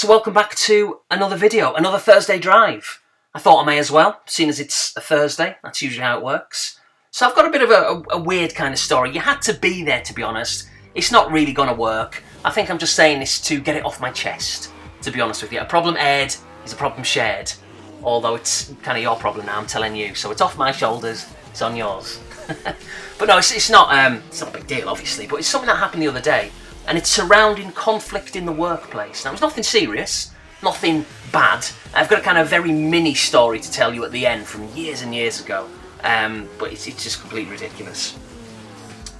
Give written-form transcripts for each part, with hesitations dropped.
So welcome back to another video, another Thursday drive. I thought I may as well, seeing as it's a Thursday. That's usually how it works. So I've got a bit of a weird kind of story. You had to be there, to be honest. It's not really going to work. I think I'm just saying this to get it off my chest, to be honest with you. A problem aired is a problem shared. Although it's kind of your problem now, I'm telling you. So it's off my shoulders, it's on yours. But no, it's not a big deal, obviously. But it's something that happened the other day. And it's surrounding conflict in the workplace. Now, it's nothing serious, nothing bad. I've got a kind of very mini story to tell you at the end from years and years ago. But it's just completely ridiculous.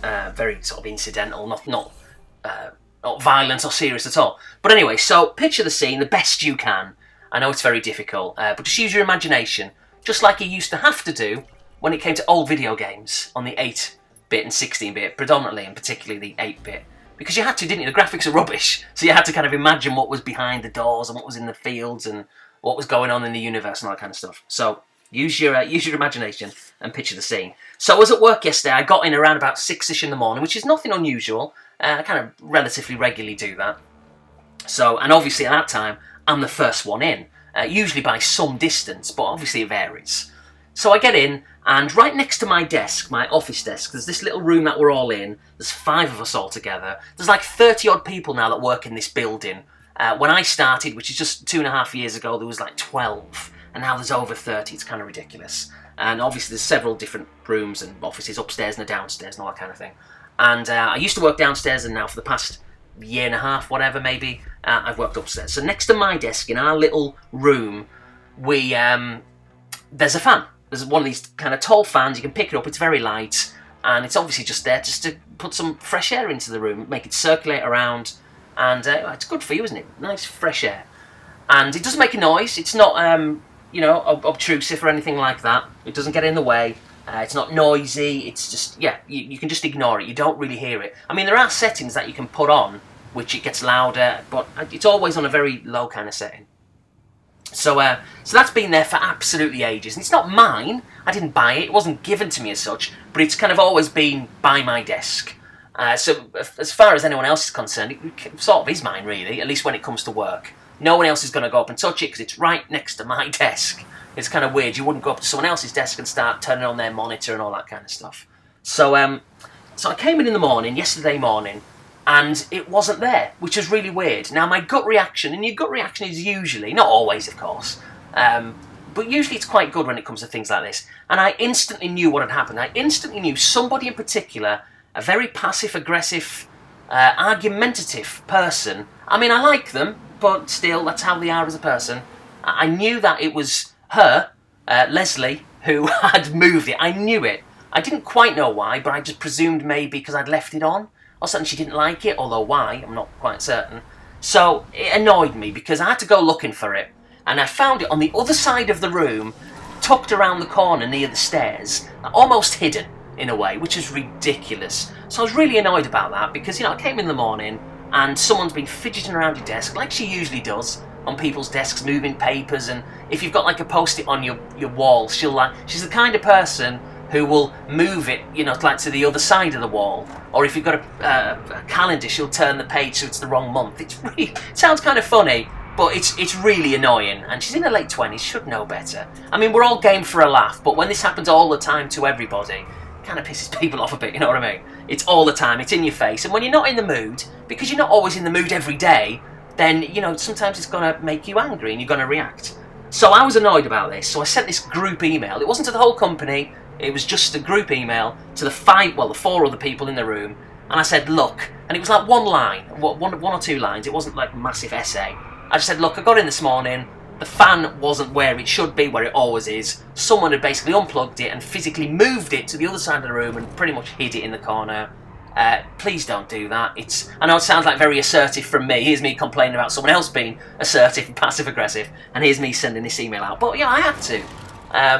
Very sort of incidental, not violent or serious at all. But anyway, so picture the scene the best you can. I know it's very difficult, but just use your imagination, just like you used to have to do when it came to old video games on the 8-bit and 16-bit, predominantly and particularly the 8-bit. Because you had to, didn't you? The graphics are rubbish, so you had to kind of imagine what was behind the doors and what was in the fields and what was going on in the universe and all that kind of stuff. So use your imagination and picture the scene. So I was at work yesterday. I got in around about 6ish in the morning, which is nothing unusual. I kind of relatively regularly do that. So, and obviously at that time, I'm the first one in, usually by some distance, but obviously it varies. So I get in, and right next to my desk, my office desk, there's this little room that we're all in. There's 5 of us all together. There's like 30 odd people now that work in this building. When I started, which is just 2.5 years ago, there was like 12, and now there's over 30. It's kind of ridiculous. And obviously there's several different rooms and offices upstairs and downstairs and all that kind of thing. And I used to work downstairs, and now for the past year and a half, whatever, maybe, I've worked upstairs. So next to my desk in our little room, there's a fan. There's one of these kind of tall fans. You can pick it up. It's very light, and it's obviously just there just to put some fresh air into the room, make it circulate around, and it's good for you, isn't it? Nice fresh air, and it doesn't make a noise. It's not obtrusive or anything like that. It doesn't get in the way. It's not noisy. It's just you can just ignore it. You don't really hear it. I mean, there are settings that you can put on which it gets louder, but it's always on a very low kind of setting. So that's been there for absolutely ages. And it's not mine. I didn't buy it. It wasn't given to me as such. But it's kind of always been by my desk. So as far as anyone else is concerned, it sort of is mine, really, at least when it comes to work. No one else is going to go up and touch it because it's right next to my desk. It's kind of weird. You wouldn't go up to someone else's desk and start turning on their monitor and all that kind of stuff. So I came in the morning, yesterday morning, and it wasn't there, which was really weird. Now, my gut reaction, and your gut reaction is usually, not always, of course, but usually it's quite good when it comes to things like this. And I instantly knew what had happened. I instantly knew somebody in particular, a very passive-aggressive, argumentative person. I mean, I like them, but still, that's how they are as a person. I knew that it was her, Leslie, who had moved it. I knew it. I didn't quite know why, but I just presumed maybe because I'd left it on. Or something she didn't like it, although why, I'm not quite certain. So it annoyed me because I had to go looking for it. And I found it on the other side of the room, tucked around the corner near the stairs, almost hidden in a way, which is ridiculous. So I was really annoyed about that because, I came in the morning and someone's been fidgeting around your desk, like she usually does, on people's desks, moving papers. And if you've got like a post-it on your wall, she's the kind of person who will move it, like to the other side of the wall. Or if you've got a calendar, she'll turn the page so it's the wrong month. It sounds kind of funny, but it's really annoying. And she's in her late 20s, should know better. I mean, we're all game for a laugh, but when this happens all the time to everybody, it kind of pisses people off a bit, you know what I mean? It's all the time, it's in your face. And when you're not in the mood, because you're not always in the mood every day, then, sometimes it's going to make you angry and you're going to react. So I was annoyed about this, so I sent this group email. It wasn't to the whole company. It was just a group email to the 4 other people in the room, and I said, look, and it was like one line, one or 2 lines, it wasn't like a massive essay. I just said, look, I got in this morning, the fan wasn't where it should be, where it always is. Someone had basically unplugged it and physically moved it to the other side of the room and pretty much hid it in the corner. Please don't do that. I know it sounds like very assertive from me. Here's me complaining about someone else being assertive and passive-aggressive, and here's me sending this email out. But I had to.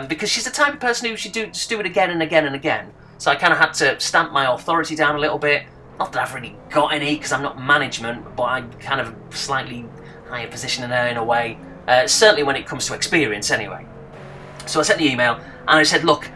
Because she's the type of person who should just do it again and again and again. So I kind of had to stamp my authority down a little bit. Not that I've really got any, because I'm not management, but I'm kind of a slightly higher position than her in a way. Certainly when it comes to experience, anyway. So I sent the email, and I said, look,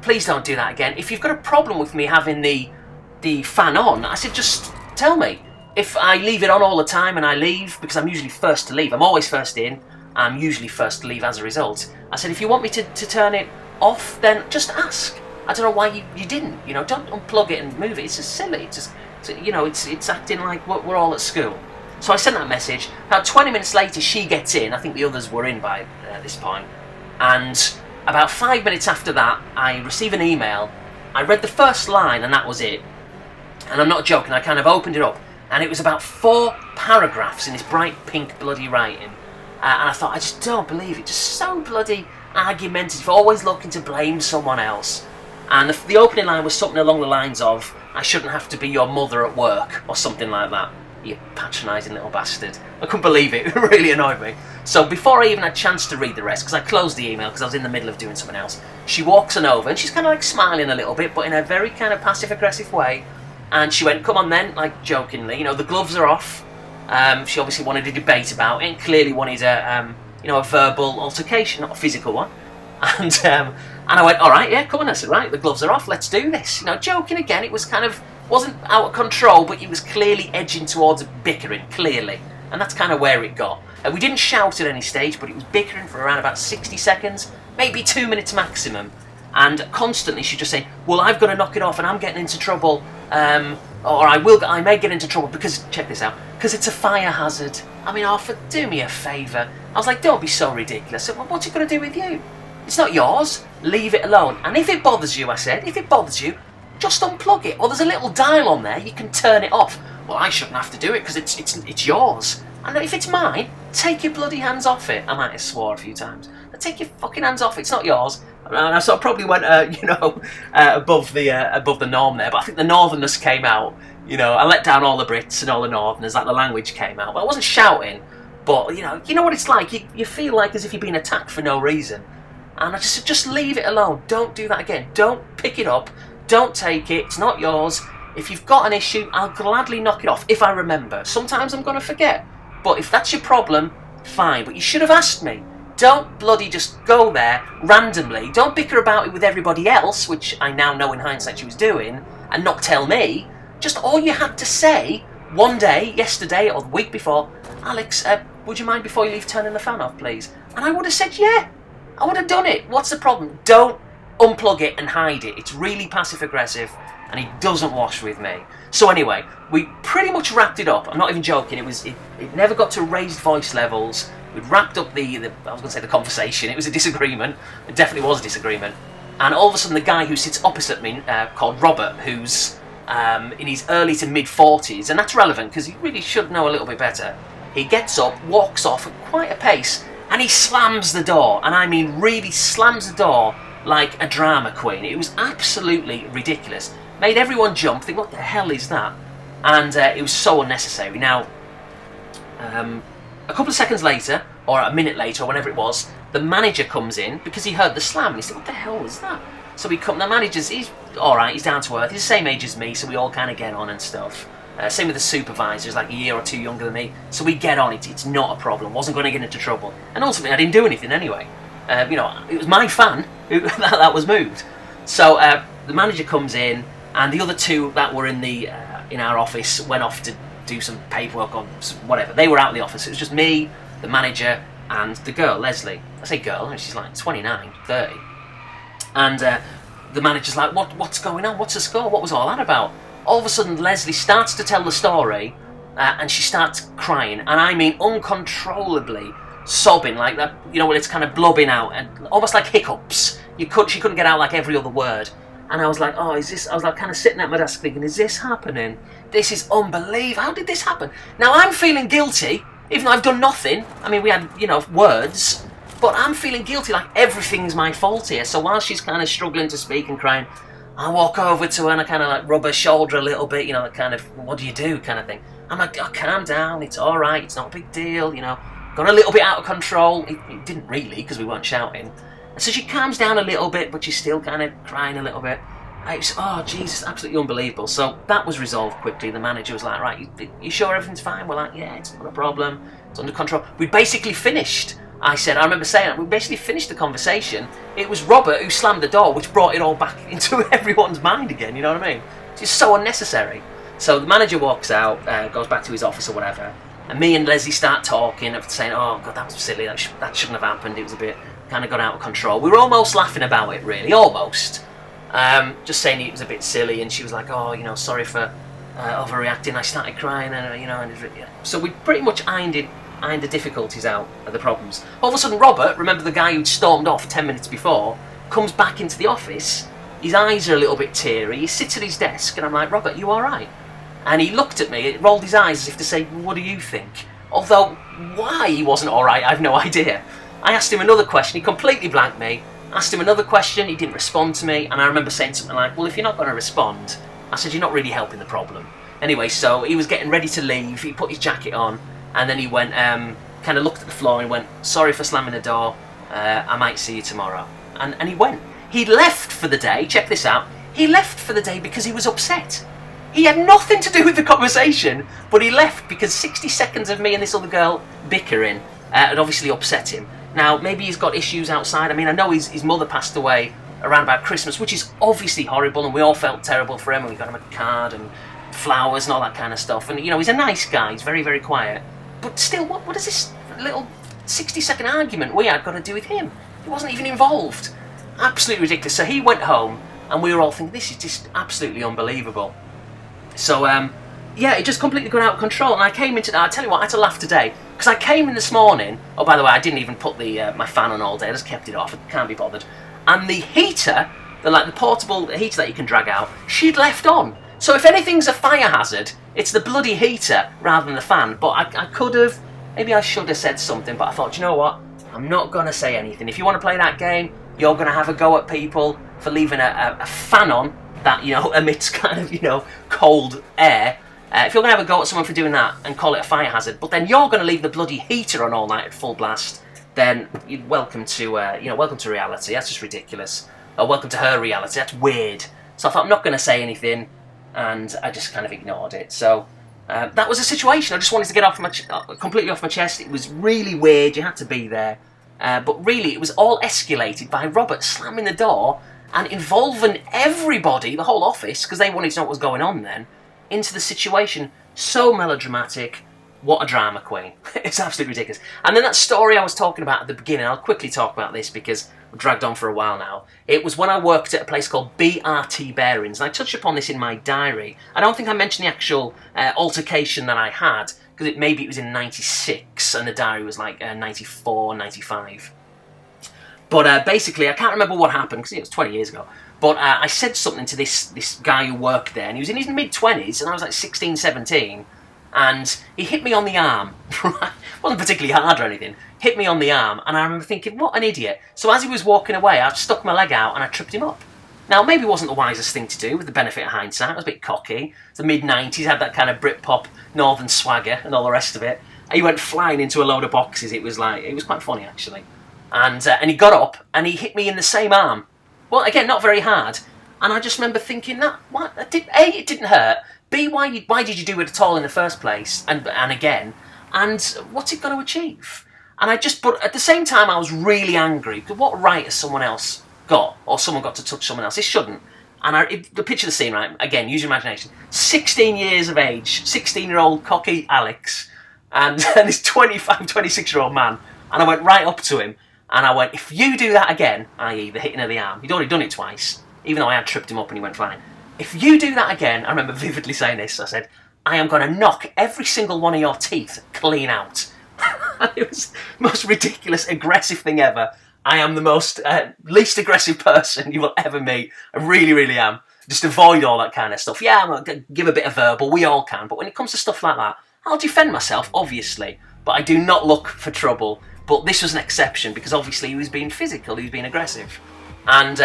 please don't do that again. If you've got a problem with me having the fan on, I said, just tell me. if I leave it on all the time and I leave, because I'm usually first to leave, I'm always first in, I'm usually first to leave as a result. I said, if you want me to turn it off, then just ask. I don't know why you didn't. Don't unplug it and move it. It's just silly. It's just, it's acting like we're all at school. So I sent that message. About 20 minutes later, she gets in. I think the others were in by this point. And about 5 minutes after that, I receive an email. I read the first line, and that was it. And I'm not joking. I kind of opened it up, and it was about 4 paragraphs in this bright pink bloody writing. And I thought, I just don't believe it. Just so bloody argumentative, always looking to blame someone else. And the opening line was something along the lines of, I shouldn't have to be your mother at work, or something like that. You patronising little bastard. I couldn't believe it. It really annoyed me. So before I even had a chance to read the rest, because I closed the email because I was in the middle of doing something else, she walks on over, and she's kind of like smiling a little bit, but in a very kind of passive-aggressive way. And she went, come on then, like jokingly, the gloves are off. She obviously wanted a debate about it, and clearly wanted a verbal altercation, not a physical one. And I went, all right, yeah, come on. I said, right, the gloves are off, let's do this. Joking again, it was kind of, wasn't out of control, but it was clearly edging towards bickering, clearly. And that's kind of where it got. We didn't shout at any stage, but it was bickering for around about 60 seconds, maybe 2 minutes maximum. And constantly she'd just say, well, I've got to knock it off and I'm getting into trouble. Or I may get into trouble because, check this out, because it's a fire hazard. I mean, Arthur, do me a favour. I was like, don't be so ridiculous. I said, well, what's it going to do with you? It's not yours. Leave it alone. And if it bothers you, I said, if it bothers you, just unplug it. Or there's a little dial on there, you can turn it off. Well, I shouldn't have to do it because it's yours. And if it's mine, take your bloody hands off it. I might have swore a few times. Take your fucking hands off. It's not yours. And I sort of probably went, above the norm there. But I think the northerners came out. I let down all the Brits and all the northerners. Like the language came out. But I wasn't shouting. But you know what it's like. You feel like as if you're being attacked for no reason. And I just leave it alone. Don't do that again. Don't pick it up. Don't take it. It's not yours. If you've got an issue, I'll gladly knock it off if I remember. Sometimes I'm going to forget. But if that's your problem, fine. But you should have asked me. Don't bloody just go there randomly. Don't bicker about it with everybody else, which I now know in hindsight she was doing, and not tell me. Just all you had to say one day, yesterday or the week before, Alex, would you mind before you leave turning the fan off, please? And I would have said, yeah. I would have done it. What's the problem? Don't unplug it and hide it. It's really passive-aggressive, and it doesn't wash with me. So anyway, we pretty much wrapped it up. I'm not even joking. It never got to raised voice levels. We'd wrapped up the conversation. It was a disagreement. It definitely was a disagreement. And all of a sudden, the guy who sits opposite me, called Robert, who's in his early to mid-40s, and that's relevant because he really should know a little bit better. He gets up, walks off at quite a pace, and he slams the door. And I mean really slams the door like a drama queen. It was absolutely ridiculous. Made everyone jump, think, what the hell is that? And it was so unnecessary. Now, a couple of seconds later, or a minute later, or whenever it was, the manager comes in because he heard the slam. And he said, what the hell was that? So the manager's, he's alright, he's down to earth. He's the same age as me, so we all kind of get on and stuff. Same with the supervisor, he's like a year or two younger than me. So we get on, it's not a problem. Wasn't going to get into trouble. And ultimately, I didn't do anything anyway. It was my fan that was moved. So the manager comes in, and the other two that were in our office went off to do some paperwork or whatever. They were out of the office. It was just me, the manager, and the girl, Leslie. I say girl, and she's like 29, 30. And the manager's like, what's going on? What's the score? What was all that about? All of a sudden, Leslie starts to tell the story, and she starts crying. And I mean uncontrollably sobbing, like that, when it's kind of blubbing out, and almost like hiccups. She couldn't get out like every other word. And I was like, I was like kind of sitting at my desk thinking, is this happening? This is unbelievable. How did this happen? Now I'm feeling guilty, even though I've done nothing. I mean, we had, words, but I'm feeling guilty, like everything's my fault here. So while she's kind of struggling to speak and crying, I walk over to her and I kind of like rub her shoulder a little bit, that kind of, what do you do kind of thing. I'm like, oh, calm down, it's all right, it's not a big deal, Got a little bit out of control. It didn't really, because we weren't shouting. And so she calms down a little bit, but she's still kind of crying a little bit. Oh, Jesus, absolutely unbelievable. So that was resolved quickly. The manager was like, right, you sure everything's fine? We're like, yeah, it's not a problem. It's under control. We basically finished. I remember saying that. We basically finished the conversation. It was Robert who slammed the door, which brought it all back into everyone's mind again, you know what I mean? It's just so unnecessary. So the manager walks out, goes back to his office or whatever, and me and Leslie start talking, saying, "Oh God, that was silly. That shouldn't have happened. It was a bit kind of got out of control." We were almost laughing about it, really, almost. Just saying it was a bit silly, and she was like, "Oh, sorry for overreacting." I started crying, and so we pretty much ironed the difficulties out of the problems. All of a sudden, Robert, remember the guy who'd stormed off 10 minutes before, comes back into the office. His eyes are a little bit teary. He sits at his desk, and I'm like, "Robert, you all right?" And he looked at me, rolled his eyes as if to say, "What do you think?" Although, why he wasn't all right, I have no idea. I asked him another question. He completely blanked me. Asked him another question. He didn't respond to me. And I remember saying something like, "Well, if you're not going to respond," I said, "you're not really helping the problem." Anyway, so he was getting ready to leave. He put his jacket on, and then he went, kind of looked at the floor and went, "Sorry for slamming the door. I might see you tomorrow." And he went. He left for the day. Check this out. He left for the day because he was upset. He had nothing to do with the conversation, but he left because 60 seconds of me and this other girl bickering had obviously upset him. Now, maybe he's got issues outside. I mean, I know his mother passed away around about Christmas, which is obviously horrible, and we all felt terrible for him, and we got him a card and flowers and all that kind of stuff. And, he's a nice guy. He's very, very quiet. But still, what is this little 60-second argument we had got to do with him? He wasn't even involved. Absolutely ridiculous. So he went home, and we were all thinking, this is just absolutely unbelievable. So, it just completely got out of control. And I came into that. I tell you what, I had to laugh today. Because I came in this morning. Oh, by the way, I didn't even put my fan on all day. I just kept it off. I can't be bothered. And the heater, the portable heater that you can drag out, she'd left on. So if anything's a fire hazard, it's the bloody heater rather than the fan. But I could have, maybe I should have said something. But I thought, you know what? I'm not going to say anything. If you want to play that game, you're going to have a go at people for leaving a fan on that, emits kind of, cold air. If you're going to have a go at someone for doing that and call it a fire hazard, but then you're going to leave the bloody heater on all night at full blast, then welcome to reality. That's just ridiculous. Or welcome to her reality. That's weird. So I thought, I'm not going to say anything, and I just kind of ignored it. So that was a situation. I just wanted to get completely off my chest. It was really weird. You had to be there. But really, it was all escalated by Robert slamming the door and involving everybody, the whole office, because they wanted to know what was going on then, into the situation. So melodramatic. What a drama queen. It's absolutely ridiculous. And then that story I was talking about at the beginning, I'll quickly talk about this because I've dragged on for a while now. It was when I worked at a place called BRT Bearings, and I touched upon this in my diary. I don't think I mentioned the actual altercation that I had, because maybe it was in 96, and the diary was like 94, 95. But basically, I can't remember what happened, because it was 20 years ago. But I said something to this guy who worked there, and he was in his mid-20s, and I was like 16, 17, and he hit me on the arm. Wasn't particularly hard or anything. Hit me on the arm, and I remember thinking, what an idiot. So as he was walking away, I stuck my leg out, and I tripped him up. Now, maybe it wasn't the wisest thing to do, with the benefit of hindsight. I was a bit cocky. The mid-90s, had that kind of Britpop northern swagger and all the rest of it. And he went flying into a load of boxes. It was quite funny, actually. And he got up, and he hit me in the same arm. Well, again, not very hard. And I just remember thinking, it didn't hurt. B, why did you do it at all in the first place? And again. And what's it going to achieve? But at the same time, I was really angry. Because what right has someone else got? Or someone got to touch someone else? It shouldn't. And the picture the scene, right? Again, use your imagination. 16 years of age, 16-year-old cocky Alex, and this 25, 26-year-old man. And I went right up to him, and I went, if you do that again, i.e. the hitting of the arm, he'd already done it twice, even though I had tripped him up and he went flying. If you do that again, I remember vividly saying this, I said, I am going to knock every single one of your teeth clean out. It was the most ridiculous, aggressive thing ever. I am the most least aggressive person you will ever meet. I really, really am. Just avoid all that kind of stuff. Yeah, I'm going to give a bit of verbal. We all can. But when it comes to stuff like that, I'll defend myself, obviously. But I do not look for trouble. But this was an exception because obviously he was being physical. He was being aggressive. And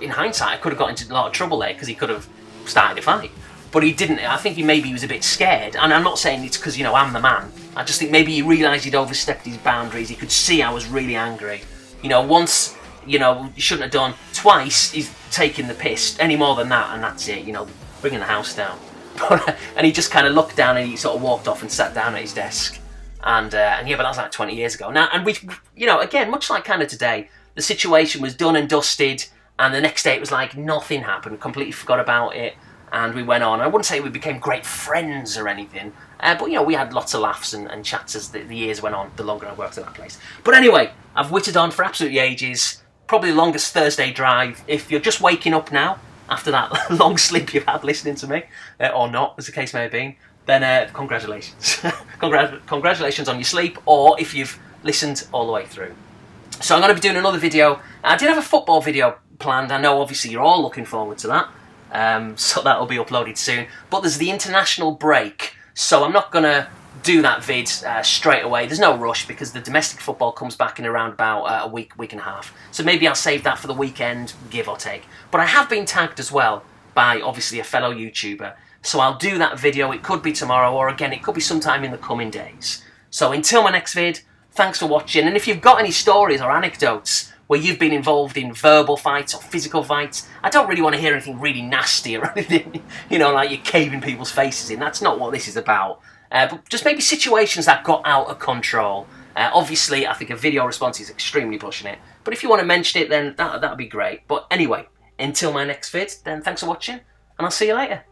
in hindsight, I could have got into a lot of trouble there because he could have started a fight. But he didn't. I think he was a bit scared. And I'm not saying it's because, I'm the man. I just think maybe he realised he'd overstepped his boundaries. He could see I was really angry. Once, he shouldn't have done. Twice, he's taken the piss. Any more than that, and that's it, bringing the house down. And he just kind of looked down and he sort of walked off and sat down at his desk. But that was like 20 years ago. Now, and we, again, much like kind of today, the situation was done and dusted. And the next day it was like nothing happened. Completely forgot about it. and we went on. I wouldn't say we became great friends or anything, but you know, we had lots of laughs and chats as the years went on, the longer I worked at that place. But anyway, I've whittled on for absolutely ages, probably the longest Thursday drive. If you're just waking up now, after that long sleep you've had listening to me, or not, as the case may have been, then congratulations. Congratulations on your sleep, or if you've listened all the way through. So I'm going to be doing another video. I did have a football video planned. I know obviously you're all looking forward to that. So that'll be uploaded soon. But there's the international break, so I'm not going to do that vid straight away. There's no rush because the domestic football comes back in around about a week and a half. So maybe I'll save that for the weekend, give or take. But I have been tagged as well by obviously a fellow YouTuber. So I'll do that video. It could be tomorrow, or again, it could be sometime in the coming days. So until my next vid, thanks for watching. And if you've got any stories or anecdotes where you've been involved in verbal fights or physical fights, I don't really want to hear anything really nasty or anything, you know, like you're caving people's faces in. That's not what this is about. But just maybe situations that got out of control. Obviously, I think a video response is extremely pushing it. But if you want to mention it, then that'd be great. But anyway, until my next vid, then thanks for watching, and I'll see you later.